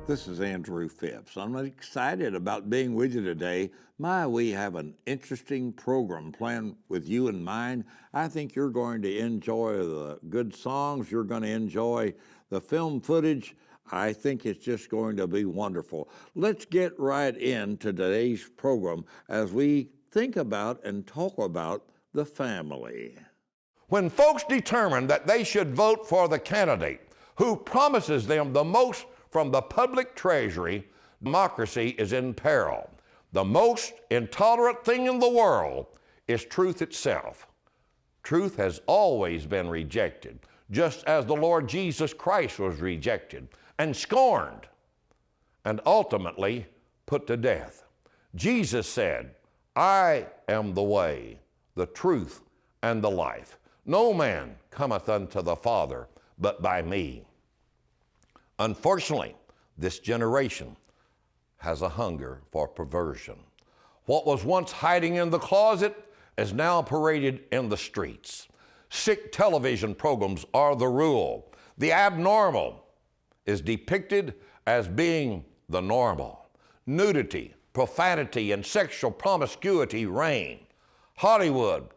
This is Andrew Phipps. I'm excited about being with you today. We have an interesting program planned with you in mind. I think you're going to enjoy the good songs. You're going to enjoy the film footage. I think it's just going to be wonderful. Let's get right into today's program as we think about and talk about the family. When folks determine that they should vote for the candidate who promises them the most from the public treasury, democracy is in peril. The most intolerant thing in the world is truth itself. Truth has always been rejected, just as the Lord Jesus Christ was rejected and scorned and ultimately put to death. Jesus said, "I am the way, the truth, and the life. No man cometh unto the Father but by me." Unfortunately, this generation has a hunger for perversion. What was once hiding in the closet is now paraded in the streets. Sick television programs are the rule. The abnormal is depicted as being the normal. Nudity, profanity, and sexual promiscuity reign. Hollywood,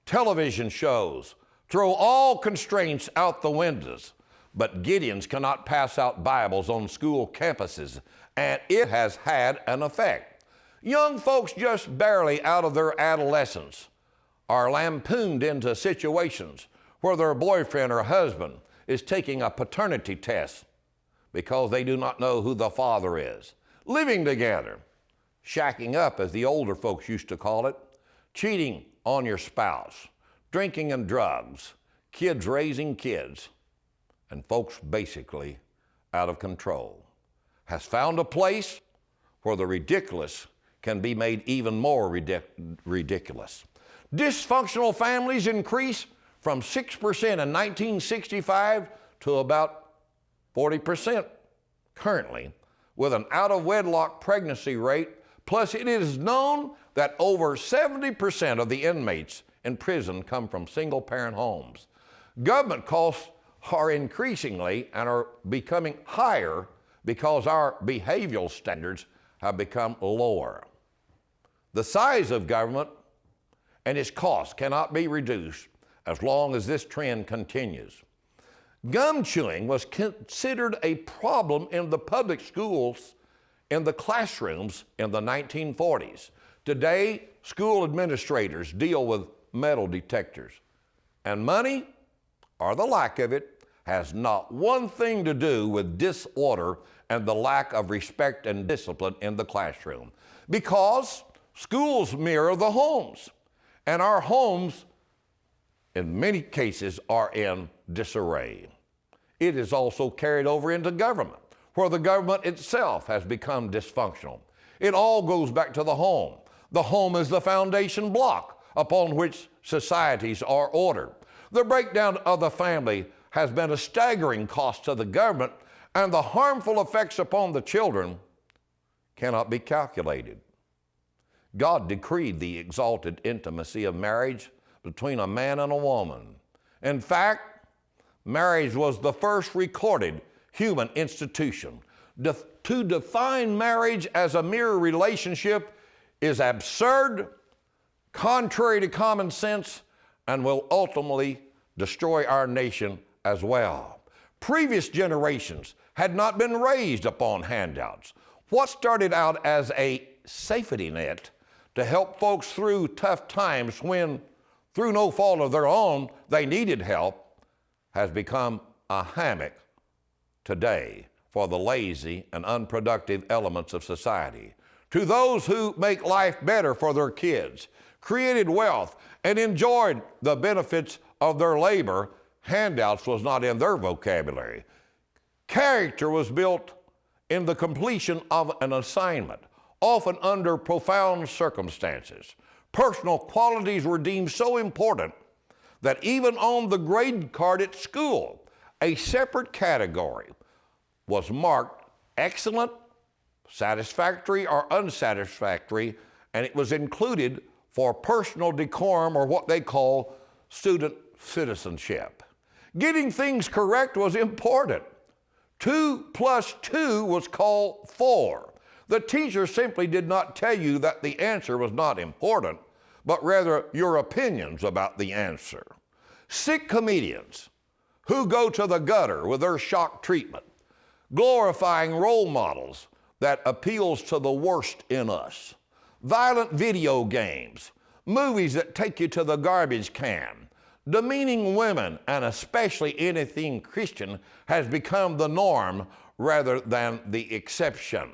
television shows throw all constraints out the windows. But Gideons cannot pass out Bibles on school campuses, and it has had an effect. Young folks just barely out of their adolescence are lampooned into situations where their boyfriend or husband is taking a paternity test because they do not know who the father is. Living together, shacking up as the older folks used to call it, cheating on your spouse, drinking and drugs, kids raising kids, and folks basically out of control, has found a place where the ridiculous can be made even more ridiculous. Dysfunctional families increase from 6% in 1965 to about 40% currently, with an out-of-wedlock pregnancy rate. Plus, it is known that over 70% of the inmates in prison come from single-parent homes. Government costs are increasingly and are becoming higher because our behavioral standards have become lower. The size of government and its costs cannot be reduced as long as this trend continues. Gum chewing was considered a problem in the public schools in the classrooms in the 1940s. Today, school administrators deal with metal detectors, and money, or the lack of it, has not one thing to do with disorder and the lack of respect and discipline in the classroom. Because schools mirror the homes, and our homes, in many cases, are in disarray. It is also carried over into government, where the government itself has become dysfunctional. It all goes back to the home. The home is the foundation block upon which societies are ordered. The breakdown of the family has been a staggering cost to the government, and the harmful effects upon the children cannot be calculated. God decreed the exalted intimacy of marriage between a man and a woman. In fact, marriage was the first recorded human institution. To define marriage as a mere relationship is absurd, contrary to common sense, and will ultimately destroy our nation as well. Previous generations had not been raised upon handouts. What started out as a safety net to help folks through tough times when, through no fault of their own, they needed help, has become a hammock today for the lazy and unproductive elements of society. To those who make life better for their kids, created wealth, and enjoyed the benefits of their labor, handouts was not in their vocabulary. Character was built in the completion of an assignment, often under profound circumstances. Personal qualities were deemed so important that even on the grade card at school, a separate category was marked excellent, satisfactory, or unsatisfactory, and it was included for personal decorum, or what they call student citizenship. Getting things correct was important. 2 plus 2 was called 4. The teacher simply did not tell you that the answer was not important, but rather your opinions about the answer. Sick comedians who go to the gutter with their shock treatment, glorifying role models that appeals to the worst in us, violent video games, movies that take you to the garbage can, demeaning women, and especially anything Christian has become the norm rather than the exception.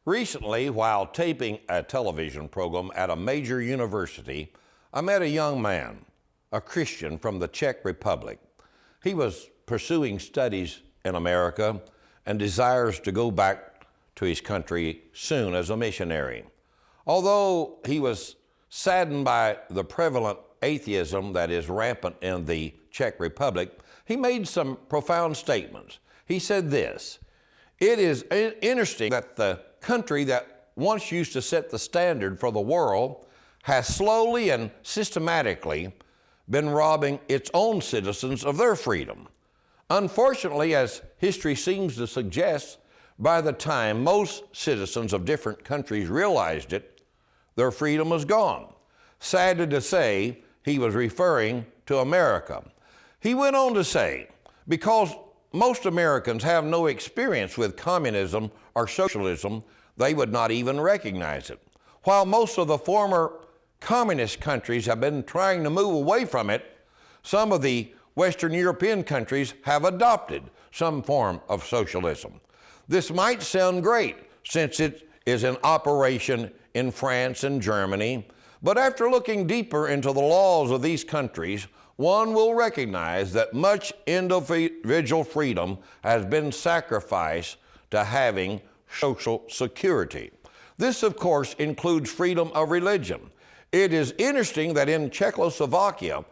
Recently, while taping a television program at a major university, I met a young man, a Christian from the Czech Republic. He was pursuing studies in America and desires to go back to his country soon as a missionary. Although he was saddened by the prevalent atheism that is rampant in the Czech Republic, he made some profound statements. He said this: "It is interesting that the country that once used to set the standard for the world has slowly and systematically been robbing its own citizens of their freedom. Unfortunately, as history seems to suggest, by the time most citizens of different countries realized it, their freedom was gone." Sadly to say, he was referring to America. He went on to say, because most Americans have no experience with communism or socialism, they would not even recognize it. While most of the former communist countries have been trying to move away from it, some of the Western European countries have adopted some form of socialism. This might sound great since it is in operation in France and Germany, but after looking deeper into the laws of these countries, one will recognize that much individual freedom has been sacrificed to having social security. This, of course, includes freedom of religion. It is interesting that in Czechoslovakia,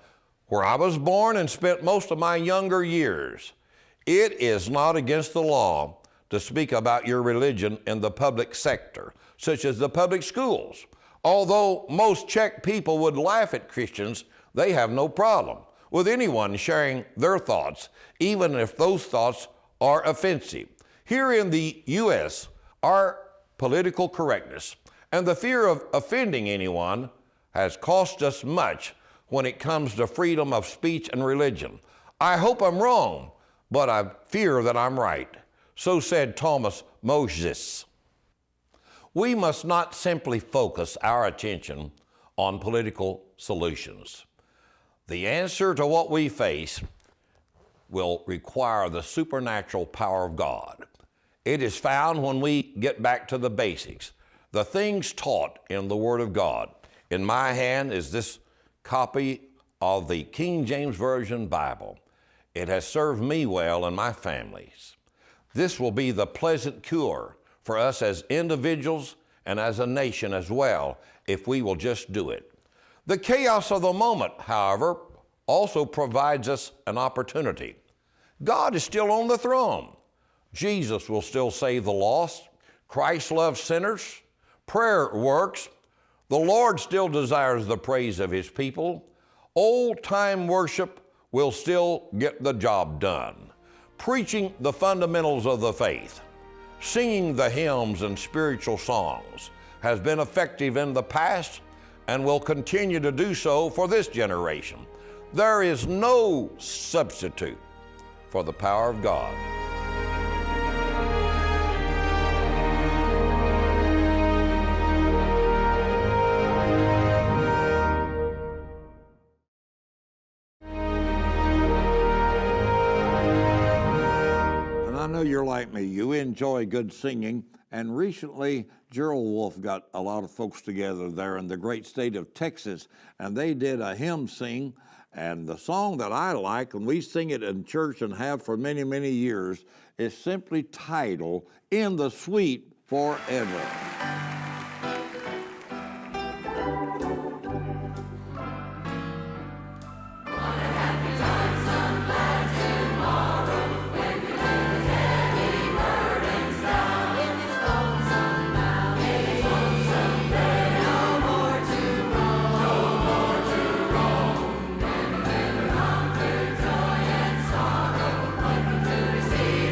where I was born and spent most of my younger years, it is not against the law to speak about your religion in the public sector, such as the public schools. Although most Czech people would laugh at Christians, they have no problem with anyone sharing their thoughts, even if those thoughts are offensive. Here in the U.S., our political correctness and the fear of offending anyone has cost us much when it comes to freedom of speech and religion. I hope I'm wrong, but I fear that I'm right. So said Thomas Moses. We must not simply focus our attention on political solutions. The answer to what we face will require the supernatural power of God. It is found when we get back to the basics, the things taught in the Word of God. In my hand is this copy of the King James Version Bible. It has served me well and my families. This will be the pleasant cure for us as individuals and as a nation as well, if we will just do it. The chaos of the moment, however, also provides us an opportunity. God is still on the throne. Jesus will still save the lost. Christ loves sinners. Prayer works. The Lord still desires the praise of His people. Old-time worship will still get the job done. Preaching the fundamentals of the faith, singing the hymns and spiritual songs has been effective in the past and will continue to do so for this generation. There is no substitute for the power of God. I know you're like me. You enjoy good singing. And recently, Gerald Wolf got a lot of folks together there in the great state of Texas, and they did a hymn sing. And the song that I like, and we sing it in church and have for many, many years, is simply titled, "In the Sweet Forever." See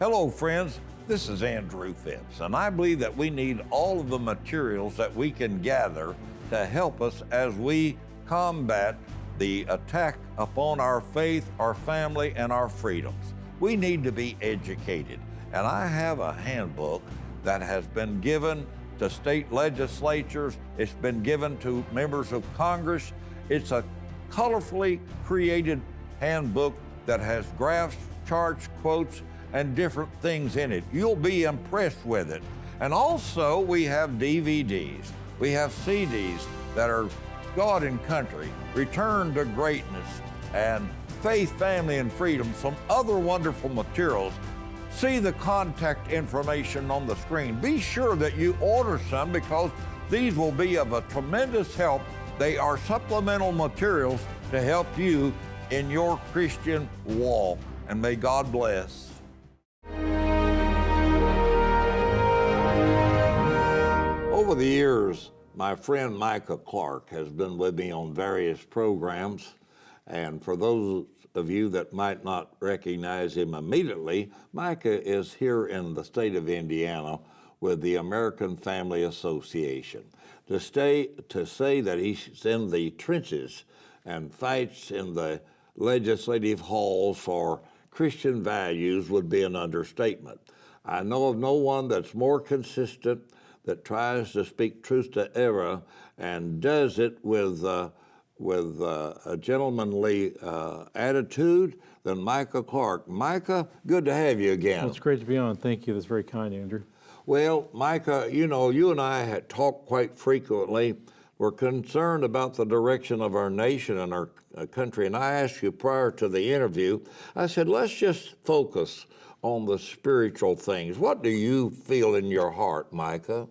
Hello, friends. This is Andrew Phipps, and I believe that we need all of the materials that we can gather to help us as we combat the attack upon our faith, our family, and our freedoms. We need to be educated, and I have a handbook that has been given to state legislatures. It's been given to members of Congress. It's a colorfully created handbook that has graphs, charts, quotes, and different things in it. You'll be impressed with it. And also we have DVDs. We have CDs that are God and Country, Return to Greatness, and Faith, Family, and Freedom, some other wonderful materials. See the contact information on the screen. Be sure that you order some because these will be of a tremendous help. They are supplemental materials to help you in your Christian walk. And may God bless. Over the years, my friend Micah Clark has been with me on various programs, and for those of you that might not recognize him immediately, Micah is here in the state of Indiana with the American Family Association. To say that he's in the trenches and fights in the legislative halls for Christian values would be an understatement. I know of no one that's more consistent, that tries to speak truth to error and does it with a gentlemanly attitude than Micah Clark. Micah, good to have you again. Well, it's great to be on. Thank you. That's very kind, Andrew. Well, Micah, you know, you and I had talked quite frequently. We're concerned about the direction of our nation and our country. And I asked you prior to the interview, I said, let's just focus on the spiritual things. What do you feel in your heart, Micah?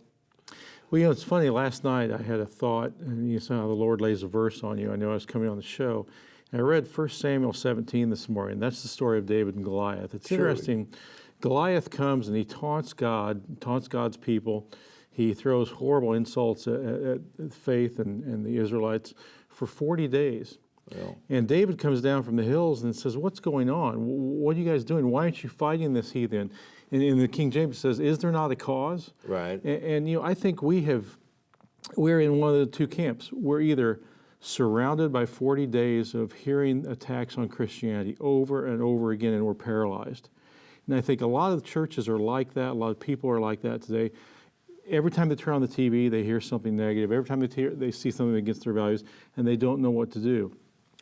Well, you know, it's funny. Last night I had a thought, and you saw how the Lord lays a verse on you. I know I was coming on the show. And I read 1 Samuel 17 this morning. That's the story of David and Goliath. It's interesting. Goliath comes and he taunts God, taunts God's people. He throws horrible insults at faith and the Israelites for 40 days. Yeah. And David comes down from the hills and says, what's going on? What are you guys doing? Why aren't you fighting this heathen? And in the King James says, is there not a cause? Right. And you know, I think we're in one of the two camps. We're either surrounded by 40 days of hearing attacks on Christianity over and over again, and we're paralyzed. And I think a lot of the churches are like that. A lot of people are like that today. Every time they turn on the TV, they hear something negative. Every time they see something against their values, and they don't know what to do.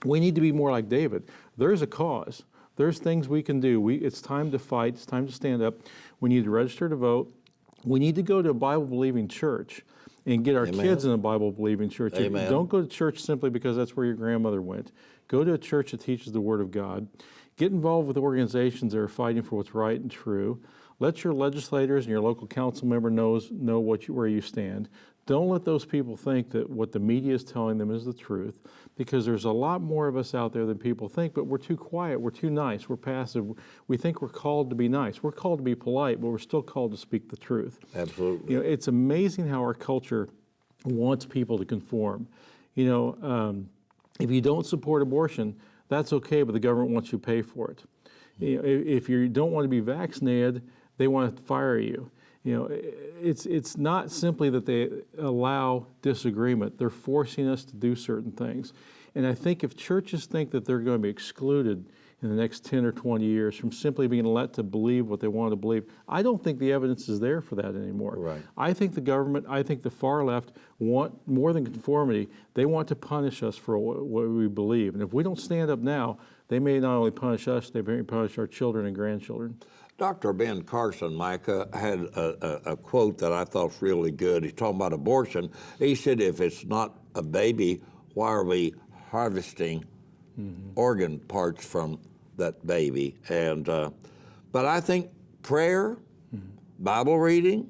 We need to be more like David. There's a cause. There's things we can do. It's time to fight. It's time to stand up. We need to register to vote. We need to go to a Bible-believing church and get our kids in a Bible-believing church. Amen. Don't go to church simply because that's where your grandmother went. Go to a church that teaches the Word of God. Get involved with organizations that are fighting for what's right and true. Let your legislators and your local council member know where you stand. Don't let those people think that what the media is telling them is the truth, because there's a lot more of us out there than people think, but we're too quiet, we're too nice, we're passive. We think we're called to be nice. We're called to be polite, but we're still called to speak the truth. Absolutely. You know, it's amazing how our culture wants people to conform. You know, if you don't support abortion, that's okay, but the government wants you to pay for it. You know, if you don't want to be vaccinated, they want to fire you. You know, it's not simply that they allow disagreement. They're forcing us to do certain things. And I think if churches think that they're going to be excluded in the next 10 or 20 years from simply being let to believe what they want to believe, I don't think the evidence is there for that anymore. Right. I think the government, I think the far left want more than conformity. They want to punish us for what we believe. And if we don't stand up now, they may not only punish us, they may punish our children and grandchildren. Dr. Ben Carson, Micah, had a quote that I thought was really good. He's talking about abortion. He said, if it's not a baby, why are we harvesting organ parts from that baby? And but I think prayer, Bible reading,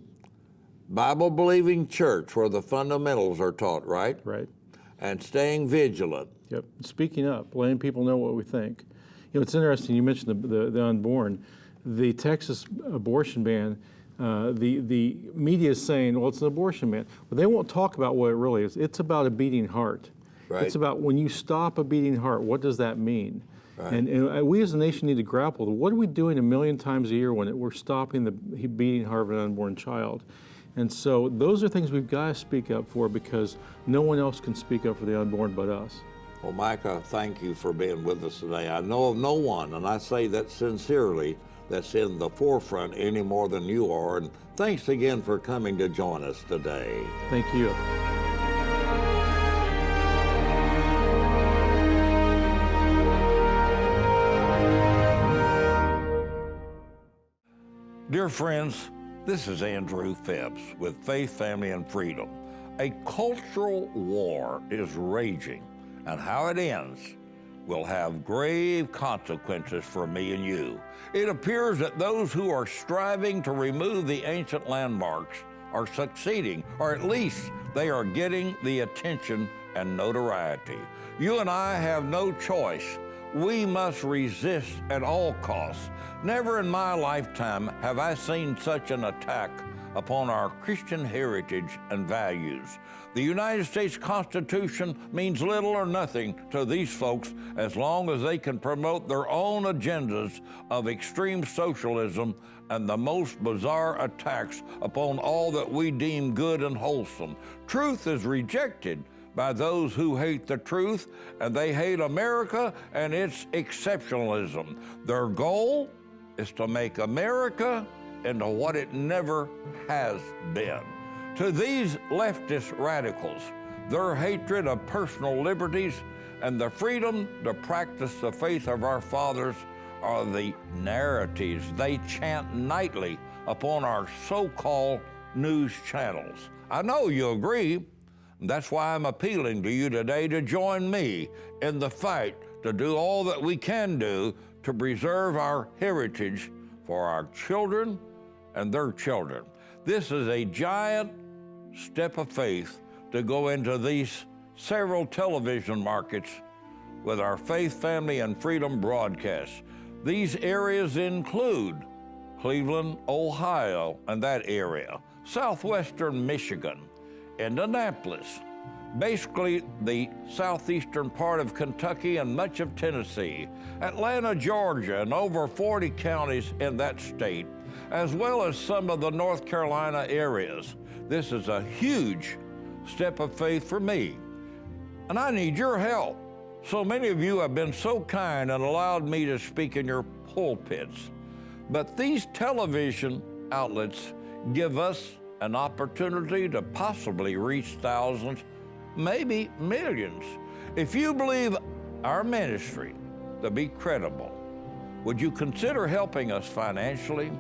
Bible-believing church where the fundamentals are taught, right? Right. And staying vigilant. Yep. Speaking up, letting people know what we think. You know, it's interesting, you mentioned the unborn. The Texas abortion ban, the media is saying, well, it's an abortion ban. But they won't talk about what it really is. It's about a beating heart. Right. It's about when you stop a beating heart, what does that mean? Right. And we as a nation need to grapple with what are we doing a million times a year when we're stopping the beating heart of an unborn child. And so those are things we've got to speak up for because no one else can speak up for the unborn but us. Well, Micah, thank you for being with us today. I know of no one, and I say that sincerely, that's in the forefront any more than you are. And thanks again for coming to join us today. Thank you. Dear friends, this is Andrew Phipps with Faith, Family, and Freedom. A cultural war is raging, and how it ends will have grave consequences for me and you. It appears that those who are striving to remove the ancient landmarks are succeeding, or at least they are getting the attention and notoriety. You and I have no choice. We must resist at all costs. Never in my lifetime have I seen such an attack upon our Christian heritage and values. The United States Constitution means little or nothing to these folks as long as they can promote their own agendas of extreme socialism and the most bizarre attacks upon all that we deem good and wholesome. Truth is rejected by those who hate the truth, and they hate America and its exceptionalism. Their goal is to make America into what it never has been. To these leftist radicals, their hatred of personal liberties and the freedom to practice the faith of our fathers are the narratives they chant nightly upon our so-called news channels. I know you agree. That's why I'm appealing to you today to join me in the fight to do all that we can do to preserve our heritage for our children and their children. This is a giant step of faith to go into these several television markets with our Faith, Family, and Freedom broadcasts. These areas include Cleveland, Ohio, and that area, southwestern Michigan, Indianapolis, basically the southeastern part of Kentucky and much of Tennessee, Atlanta, Georgia, and over 40 counties in that state, as well as some of the North Carolina areas. This is a huge step of faith for me, and I need your help. So many of you have been so kind and allowed me to speak in your pulpits, but these television outlets give us an opportunity to possibly reach thousands, maybe millions. If you believe our ministry to be credible, would you consider helping us financially?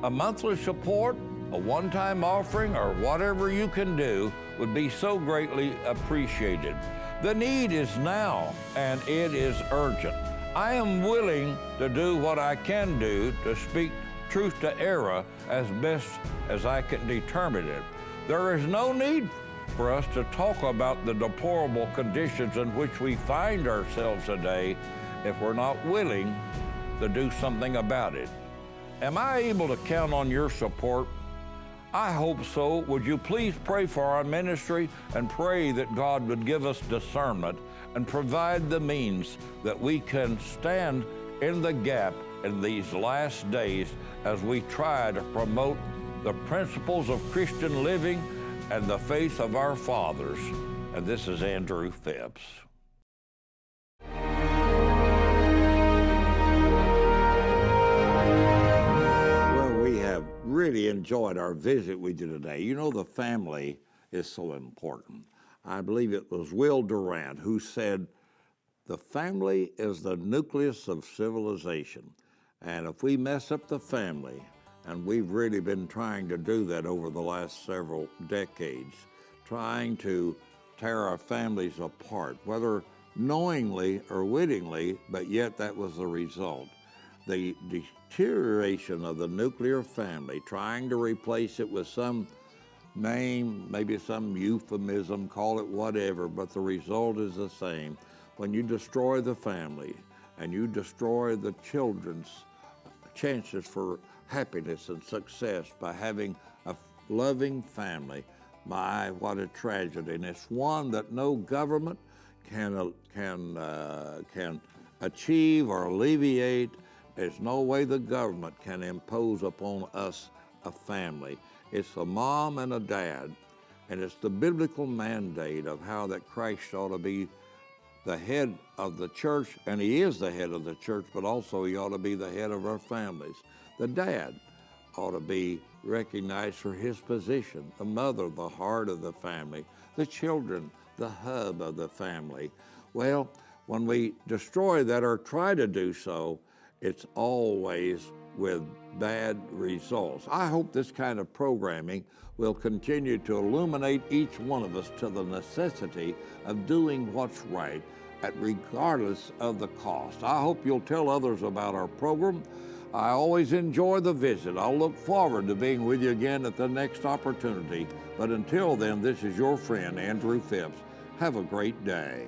A monthly support, a one-time offering, or whatever you can do would be so greatly appreciated. The need is now, and it is urgent. I am willing to do what I can do to speak truth to error as best as I can determine it. There is no need for us to talk about the deplorable conditions in which we find ourselves today if we're not willing to do something about it. Am I able to count on your support? I hope so. Would you please pray for our ministry and pray that God would give us discernment and provide the means that we can stand in the gap in these last days as we try to promote the principles of Christian living and the faith of our fathers. And this is Andrew Phipps. Well, we have really enjoyed our visit with you today. You know, the family is so important. I believe it was Will Durant who said, "The family is the nucleus of civilization. And if we mess up the family," and we've really been trying to do that over the last several decades, trying to tear our families apart, whether knowingly or wittingly, but yet that was the result. The deterioration of the nuclear family, trying to replace it with some name, maybe some euphemism, call it whatever, but the result is the same. When you destroy the family and you destroy the children's chances for happiness and success by having a loving family, my, what a tragedy. And it's one that no government can achieve or alleviate. There's no way the government can impose upon us a family. It's a mom and a dad, and it's the biblical mandate of how that Christ ought to be the head of the church, and he is the head of the church, but also he ought to be the head of our families. The dad ought to be recognized for his position, the mother, the heart of the family, the children, the hub of the family. Well, when we destroy that or try to do so, it's always with bad results. I hope this kind of programming will continue to illuminate each one of us to the necessity of doing what's right, regardless of the cost. I hope you'll tell others about our program. I always enjoy the visit. I'll look forward to being with you again at the next opportunity. But until then, this is your friend, Andrew Phipps. Have a great day.